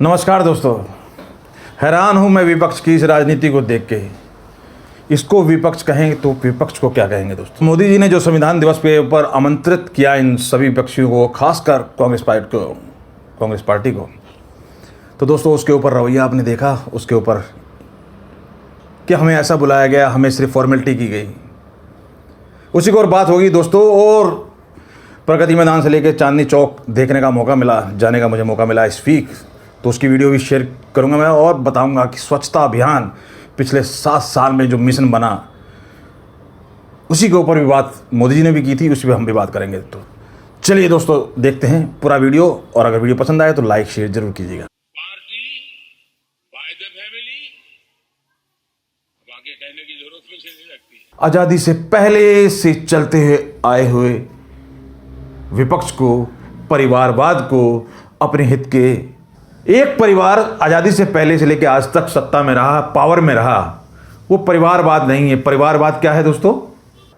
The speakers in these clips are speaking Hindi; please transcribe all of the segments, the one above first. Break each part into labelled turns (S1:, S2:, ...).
S1: नमस्कार दोस्तों, हैरान हूं मैं विपक्ष की इस राजनीति को देख के। इसको विपक्ष कहेंगे तो विपक्ष को क्या कहेंगे दोस्तों। मोदी जी ने जो संविधान दिवस के ऊपर आमंत्रित किया इन सभी विपक्षियों को, खासकर कांग्रेस पार्टी को, तो दोस्तों उसके ऊपर रवैया आपने देखा, उसके ऊपर कि हमें ऐसा बुलाया गया, हमें सिर्फ फॉर्मेलिटी की गई। उसी को और बात होगी दोस्तों। और प्रगति मैदान से लेकर चांदनी चौक देखने का मौका मिला, जाने का मुझे मौका मिला इस वीक, तो उसकी वीडियो भी शेयर करूंगा मैं और बताऊंगा कि स्वच्छता अभियान पिछले 7 साल में जो मिशन बना, उसी के ऊपर भी बात मोदी जी ने भी की थी, उसी पर हम भी बात करेंगे। तो चलिए दोस्तों देखते हैं पूरा वीडियो, और अगर वीडियो पसंद आए तो लाइक शेयर जरूर कीजिएगा।
S2: पार्टी बाय द फैमिली, आगे कहने की जरूरत मुझे नहीं लगती।
S1: आजादी से पहले से चलते हुए आए हुए विपक्ष को, परिवारवाद को, अपने हित के एक परिवार आजादी से पहले से लेकर आज तक सत्ता में रहा, पावर में रहा, वो परिवारवाद नहीं है। परिवारवाद क्या है दोस्तों?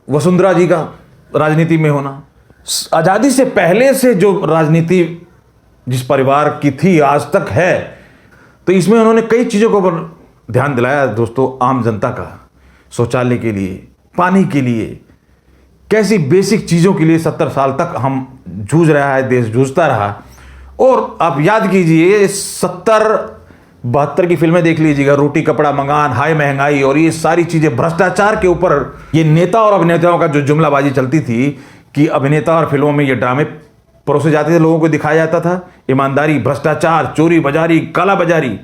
S1: वसुंधरा जी का राजनीति में होना। आजादी से पहले से जो राजनीति जिस परिवार की थी आज तक है, तो इसमें उन्होंने कई चीजों को पर ध्यान दिलाया दोस्तों। आम जनता का शौचालय के लिए, पानी के लिए, कैसी बेसिक चीजों के लिए 70 साल तक हम जूझ रहा है, देश जूझता रहा। और आप याद कीजिए 70-72 की फिल्में देख लीजिएगा, रोटी कपड़ा मकान, हाई महंगाई और ये सारी चीजें, भ्रष्टाचार के ऊपर ये नेता और अभिनेताओं का जो जुमलाबाजी चलती थी कि अभिनेता और फिल्मों में ये ड्रामे परोसे जाते थे, लोगों को दिखाया जाता था ईमानदारी, भ्रष्टाचार, चोरी बाजारी, काला बाजारी,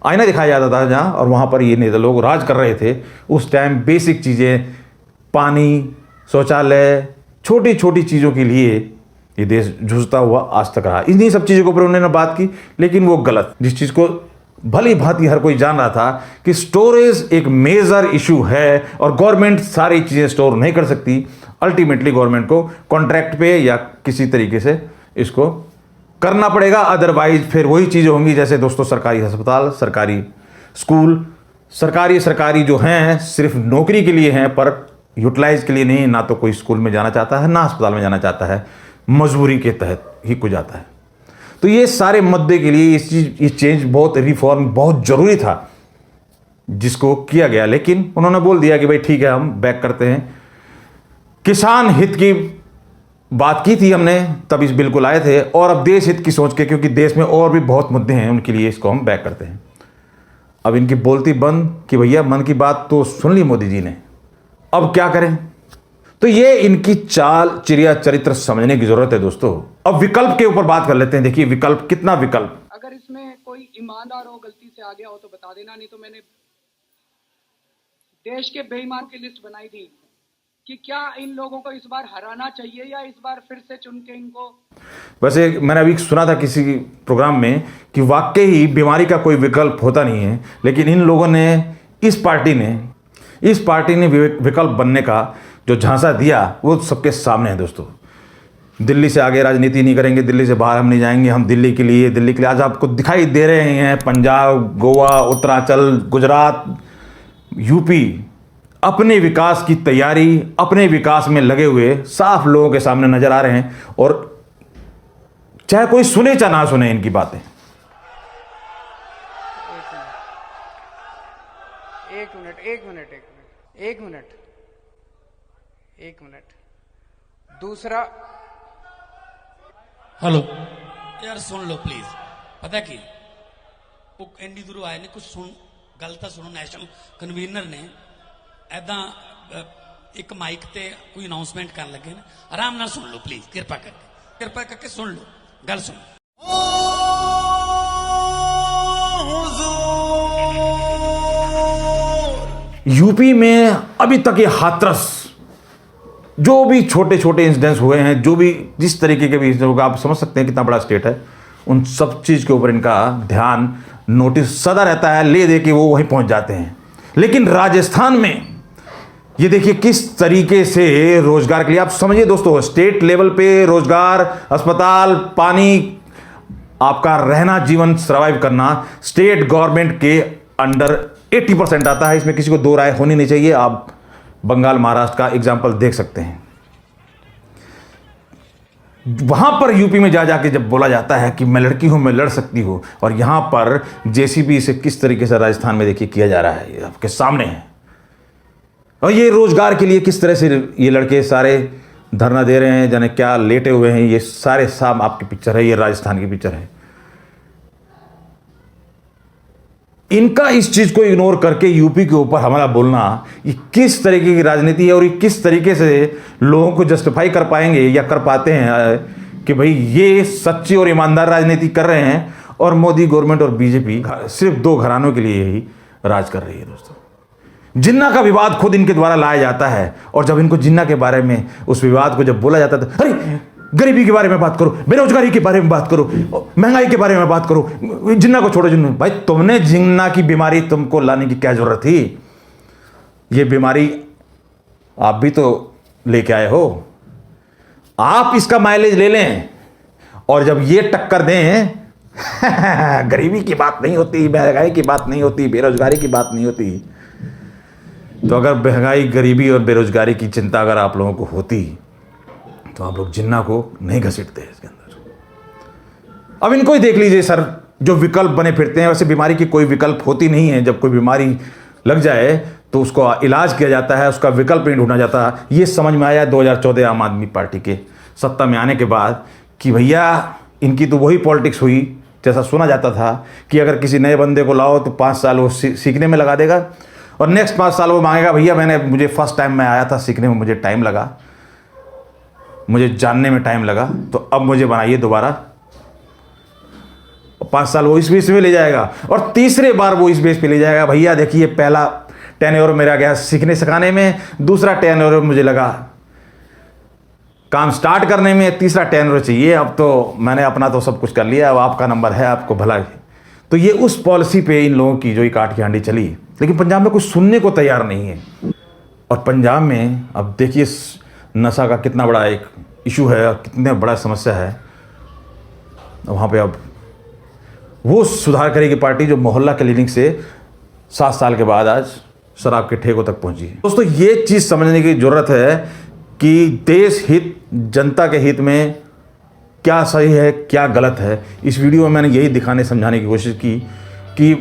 S1: आईना दिखाया जाता था जहां, और वहां पर ये नेता लोग राज कर रहे थे। उस टाइम बेसिक चीजें, पानी, शौचालय, छोटी छोटी चीजों के लिए ये देश जूझता हुआ आज तक रहा। इन्हीं सब चीज़ों के ऊपर उन्होंने बात की, लेकिन वो गलत, जिस चीज़ को भली भांति हर कोई जान रहा था कि स्टोरेज एक मेजर इशू है और गवर्नमेंट सारी चीज़ें स्टोर नहीं कर सकती। अल्टीमेटली गवर्नमेंट को कॉन्ट्रैक्ट पे या किसी तरीके से इसको करना पड़ेगा, अदरवाइज फिर वही चीज़ें होंगी जैसे दोस्तों सरकारी अस्पताल, सरकारी स्कूल, सरकारी जो हैं सिर्फ नौकरी के लिए हैं पर यूटिलाइज के लिए नहीं। ना तो कोई स्कूल में जाना चाहता है, ना अस्पताल में जाना चाहता है, मजबूरी के तहत ही कुछ जाता है। तो ये सारे मुद्दे के लिए ये चेंज बहुत, रिफॉर्म बहुत जरूरी था जिसको किया गया। लेकिन उन्होंने बोल दिया कि भाई ठीक है, हम बैक करते हैं। किसान हित की बात की थी हमने, तब इस बिल को लाए थे, और अब देश हित की सोच के, क्योंकि देश में और भी बहुत मुद्दे हैं, उनके लिए इसको हम बैक करते हैं। अब इनकी बोलती बंद कि भैया मन की बात तो सुन ली मोदी जी ने, अब क्या करें। तो ये इनकी चाल चिड़िया चरित्र समझने की जरूरत है दोस्तों। अब विकल्प के ऊपर बात कर लेते हैं। देखिए विकल्प, कितना विकल्प।
S3: अगर इसमें कोई ईमानदार हो, गलती से आ गया हो तो बता देना, नहीं तो मैंने देश के बेईमान की लिस्ट बनाई थी कि क्या इन लोगों को इस बार हराना चाहिए या इस बार फिर से चुन के इनको।
S1: वैसे मैंने अभी सुना था किसी प्रोग्राम में कि वाकई ही बीमारी का कोई विकल्प होता नहीं है, लेकिन इन लोगों ने, इस पार्टी ने विकल्प बनने का जो झांसा दिया वो सबके सामने है दोस्तों। दिल्ली से आगे राजनीति नहीं करेंगे, दिल्ली से बाहर हम नहीं जाएंगे, हम दिल्ली के लिए आज आपको दिखाई दे रहे हैं पंजाब, गोवा, उत्तरांचल, गुजरात, यूपी अपने विकास की तैयारी, अपने विकास में लगे हुए साफ लोगों के सामने नजर आ रहे हैं। और चाहे कोई सुने चाहे ना सुने इनकी बातें।
S3: एक मिनट। दूसरा,
S4: हेलो यार सुन लो प्लीज। पता की वो एंडी दूरों आए ने कुछ सुन, गल तो सुनो। नेशनल कन्वीनर ने ऐदा एक माइक ते कोई अनाउंसमेंट कर लगे ना, आराम नाल सुन लो प्लीज, कृपा करके सुन लो, गल सुन।
S1: यूपी में अभी तक ये हाथरस, जो भी छोटे छोटे इंसिडेंट्स हुए हैं, जो भी जिस तरीके के भी इंसिडेंट, आप समझ सकते हैं कितना बड़ा स्टेट है, उन सब चीज़ के ऊपर इनका ध्यान, नोटिस सदा रहता है, ले दे के वो वहीं पहुंच जाते हैं। लेकिन राजस्थान में ये देखिए किस तरीके से रोजगार के लिए, आप समझिए दोस्तों, स्टेट लेवल पे रोजगार, अस्पताल, पानी, आपका रहना, जीवन सर्वाइव करना स्टेट गवर्नमेंट के अंडर 80% आता है। इसमें किसी को दो राय होनी नहीं चाहिए। आप बंगाल, महाराष्ट्र का एग्जाम्पल देख सकते हैं। वहां पर यूपी में जा जाके जब बोला जाता है कि मैं लड़की हूं, मैं लड़ सकती हूं, और यहां पर जेसीबी से किस तरीके से राजस्थान में देखिए किया जा रहा है, ये आपके सामने है। और ये रोजगार के लिए किस तरह से ये लड़के सारे धरना दे रहे हैं, जाने क्या लेटे हुए हैं, ये सारे साम आपकी पिक्चर है, ये राजस्थान की पिक्चर है। इनका इस चीज को इग्नोर करके यूपी के ऊपर हमारा बोलना, ये किस तरीके की राजनीति है और ये किस तरीके से लोगों को जस्टिफाई कर पाएंगे या कर पाते हैं कि भाई ये सच्ची और ईमानदार राजनीति कर रहे हैं और मोदी गवर्नमेंट और बीजेपी सिर्फ दो घरानों के लिए ही राज कर रही है। दोस्तों, जिन्ना का विवाद खुद इनके द्वारा लाया जाता है, और जब इनको जिन्ना के बारे में उस विवाद को जब बोला जाता है तो अरे गरीबी के बारे में बात करो, बेरोजगारी के बारे में बात करो, महंगाई के बारे में बात करो, जिन्ना को छोड़ो। जिन्ना भाई, तुमने जिन्ना की बीमारी तुमको लाने की क्या जरूरत थी? ये बीमारी आप भी तो लेके आए हो। आप इसका माइलेज ले लें और जब ये टक्कर दें गरीबी की बात नहीं होती, महंगाई की बात नहीं होती, बेरोजगारी की बात नहीं होती। तो अगर महंगाई, गरीबी और बेरोजगारी की चिंता अगर आप लोगों को होती तो आप लोग जिन्ना को नहीं घसीटते इसके अंदर। अब इनको ही देख लीजिए सर, जो विकल्प बने फिरते हैं, वैसे बीमारी की कोई विकल्प होती नहीं है। जब कोई बीमारी लग जाए तो उसको इलाज किया जाता है, उसका विकल्प नहीं ढूंढा जाता। ये समझ में आया 2014 आम आदमी पार्टी के सत्ता में आने के बाद कि भैया इनकी तो वही पॉलिटिक्स हुई जैसा सुना जाता था कि अगर किसी नए बंदे को लाओ तो 5 साल वो सीखने में लगा देगा और नेक्स्ट 5 साल वो मांगेगा भैया मुझे फर्स्ट टाइम में आया था, सीखने में मुझे टाइम लगा, मुझे जानने में टाइम लगा, तो अब मुझे बनाइए दोबारा। 5 साल वो इस बेस पे ले जाएगा और तीसरे बार वो इस बेस पे ले जाएगा, भैया देखिए पहला टेन्योर मेरा गया सीखने सिखाने में, दूसरा टेन्योर मुझे लगा काम स्टार्ट करने में, तीसरा टेन्योर चाहिए, अब तो मैंने अपना तो सब कुछ कर लिया, अब आपका नंबर है, आपको भला। तो ये उस पॉलिसी पे इन लोगों की जो ये काट की हांडी चली, लेकिन पंजाब में कुछ सुनने को तैयार नहीं है। और पंजाब में अब देखिए नशा का कितना बड़ा एक इशू है और कितने बड़ा समस्या है। वहाँ पे अब वो सुधार करेगी पार्टी जो मोहल्ला क्लिनिक से 7 साल के बाद आज शराब के ठेकों तक पहुंची है। दोस्तों, ये चीज़ समझने की ज़रूरत है कि देश हित, जनता के हित में क्या सही है क्या गलत है। इस वीडियो में मैंने यही दिखाने समझाने की कोशिश की कि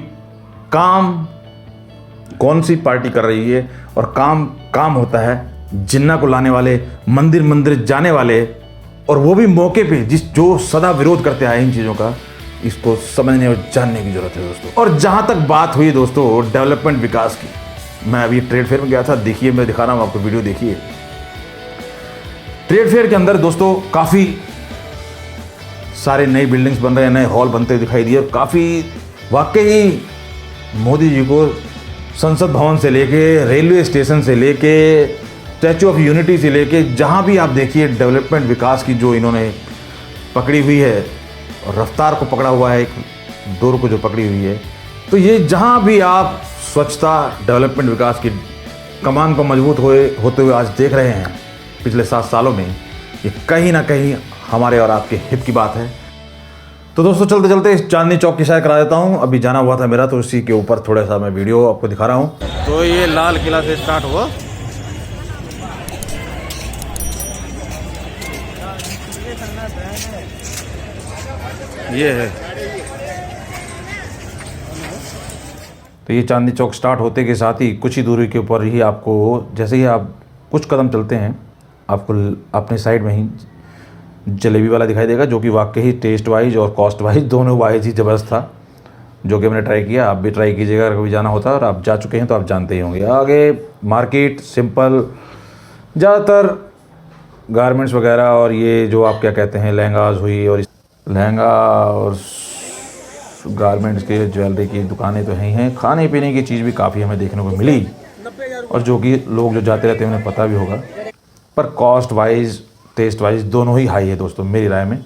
S1: काम कौन सी पार्टी कर रही है और काम होता है जिन्ना को लाने वाले, मंदिर मंदिर जाने वाले, और वो भी मौके पे जो सदा विरोध करते आए इन चीज़ों का। इसको समझने और जानने की जरूरत है दोस्तों। और जहाँ तक बात हुई दोस्तों डेवलपमेंट विकास की, मैं अभी ट्रेड फेयर में गया था, देखिए मैं दिखा रहा हूँ आपको, वीडियो देखिए। ट्रेड फेयर के अंदर दोस्तों काफ़ी सारे नई बिल्डिंग्स बन रहे हैं, नए हॉल बनते हुए दिखाई दिए। काफ़ी वाकई मोदी जी को संसद भवन से लेके, रेलवे स्टेशन से लेके, स्टैचू ऑफ यूनिटी से लेके, जहाँ भी आप देखिए डेवलपमेंट विकास की जो इन्होंने पकड़ी हुई है और रफ्तार को पकड़ा हुआ है, एक दौर को जो पकड़ी हुई है, तो ये जहाँ भी आप स्वच्छता डेवलपमेंट विकास की कमान को मजबूत होते हुए आज देख रहे हैं पिछले 7 सालों में, ये कहीं ना कहीं हमारे और आपके हित की बात है। तो दोस्तों चलते चलते इस चांदनी चौक की सैर करा देता हूँ। अभी जाना हुआ था मेरा, तो उसी के ऊपर थोड़ा सा मैं वीडियो आपको दिखा रहा हूँ। तो ये लाल किला से स्टार्ट हुआ, ये है। तो ये चांदनी चौक स्टार्ट होते के साथ ही कुछ ही दूरी के ऊपर ही आपको, जैसे ही आप कुछ कदम चलते हैं, आपको अपने साइड में ही जलेबी वाला दिखाई देगा, जो कि वाकई ही टेस्ट वाइज और कॉस्ट वाइज दोनों वाइज ही ज़बरदस्त था, जो कि मैंने ट्राई किया। आप भी ट्राई कीजिएगा अगर कभी जाना होता है, और आप जा चुके हैं तो आप जानते ही होंगे। आगे मार्केट सिंपल, ज़्यादातर गारमेंट्स वगैरह और ये जो आप क्या कहते हैं लहंगाज हुई, और लहंगा और गारमेंट्स के ज्वेलरी की दुकानें तो हैं। खाने पीने की चीज़ भी काफ़ी हमें देखने को मिली, और जो कि लोग जो जाते रहते हैं उन्हें पता भी होगा। पर कॉस्ट वाइज, टेस्ट वाइज दोनों ही हाई है दोस्तों मेरी राय में।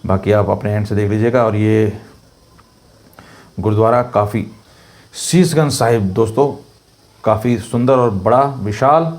S1: बाकी आप अपने एंड से देख लीजिएगा। और ये गुरुद्वारा काफ़ी, शीशगंज साहिब दोस्तों, काफ़ी सुंदर और बड़ा विशाल।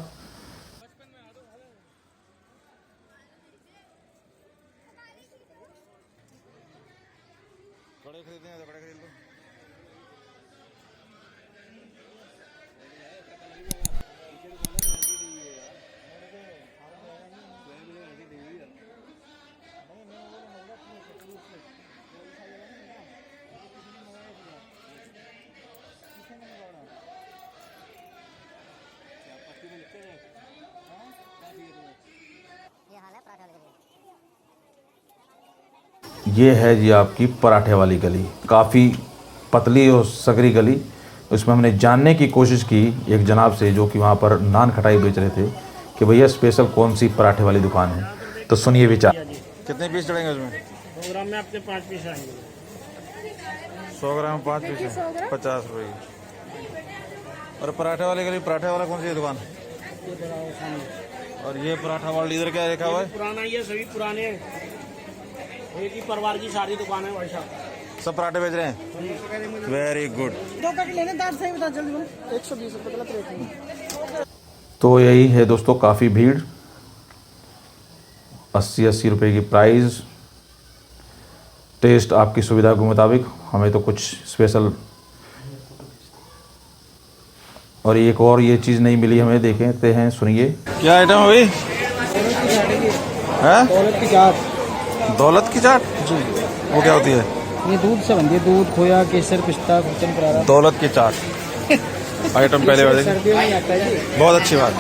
S1: ये है जी आपकी पराठे वाली गली, काफ़ी पतली और सकरी गली। उसमें हमने जानने की कोशिश की एक जनाब से जो कि वहाँ पर नान खटाई बेच रहे थे कि भैया स्पेशल कौन सी पराठे वाली दुकान है। तो सुनिए विचार। कितने पीस चढ़ेंगे उसमें?
S5: 100 ग्राम में आपके 5 पीस आएंगे।
S1: 100 ग्राम 5 पीस है 50 रुपये की। और पराठे वाले गली, पराठे वाला कौन सी दुकान? और ये पराठा वाला इधर क्या लिखा हुआ है?
S5: पुराना, ये सभी पुराने हैं। एक ही परिवार की सारी दुकान है भाई साहब।
S1: सब पराठे बेच रहे हैं, वेरी गुड।
S5: 2 कट लेने, दाल सही बता जल्दी बोलो। 120 रुपये गलत रेट है।
S1: तो यही है दोस्तों, काफ़ी भीड़, 80 रुपये की प्राइस। टेस्ट आपकी सुविधा के मुताबिक, हमें तो कुछ स्पेशल और एक और ये चीज़ नहीं मिली हमें, देखते हैं, सुनिए। क्या आइटम है भाई? है
S5: दौलत की चाट।
S1: दौलत की चाट जी, वो क्या होती है?
S5: ये दूध से बनती है, दूध, खोया, केसर, पिस्ता, कुचन परारा।
S1: दौलत की चाट आइटम पहले वाले,
S5: सर्दियों में आता है जी।
S1: बहुत अच्छी बात।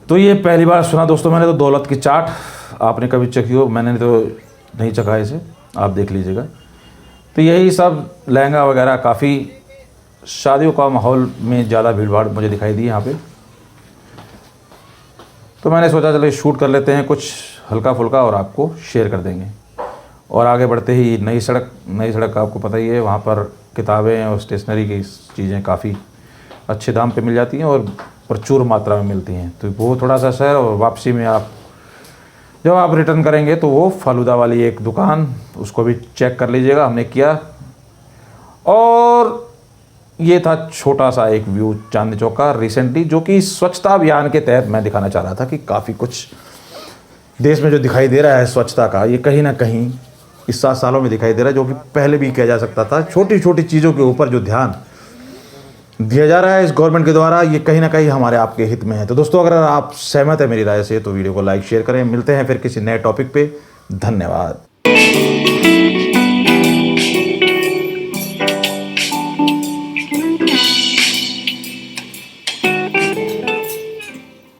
S1: तो ये पहली बार सुना दोस्तों मैंने तो दौलत की चाट। आपने कभी चखी हो? मैंने तो नहीं चखा इसे, आप देख लीजिएगा। तो यही सब लहंगा वगैरह, काफ़ी शादियों का माहौल में ज़्यादा भीड़ भाड़ मुझे दिखाई दी यहाँ पे। तो मैंने सोचा चलो शूट कर लेते हैं कुछ हल्का फुल्का और आपको शेयर कर देंगे। और आगे बढ़ते ही नई सड़क आपको पता ही है, वहाँ पर किताबें और स्टेशनरी की चीज़ें काफ़ी अच्छे दाम पे मिल जाती हैं और प्रचुर मात्रा में मिलती हैं। तो वो थोड़ा सा शहर, और वापसी में जब आप रिटर्न करेंगे तो वो फालूदा वाली एक दुकान, उसको भी चेक कर लीजिएगा, हमने किया। और ये था छोटा सा एक व्यू चांदनी चौक का रिसेंटली, जो कि स्वच्छता अभियान के तहत मैं दिखाना चाह रहा था कि काफ़ी कुछ देश में जो दिखाई दे रहा है स्वच्छता का, ये कहीं ना कहीं इस 7 सालों में दिखाई दे रहा है, जो कि पहले भी किया जा सकता था। छोटी छोटी चीज़ों के ऊपर जो ध्यान दिया जा रहा है इस गवर्नमेंट के द्वारा, ये कहीं ना कहीं हमारे आपके हित में है। तो दोस्तों, अगर आप सहमत है मेरी राय से तो वीडियो को लाइक शेयर करें। मिलते हैं फिर किसी नए टॉपिक पे। धन्यवाद।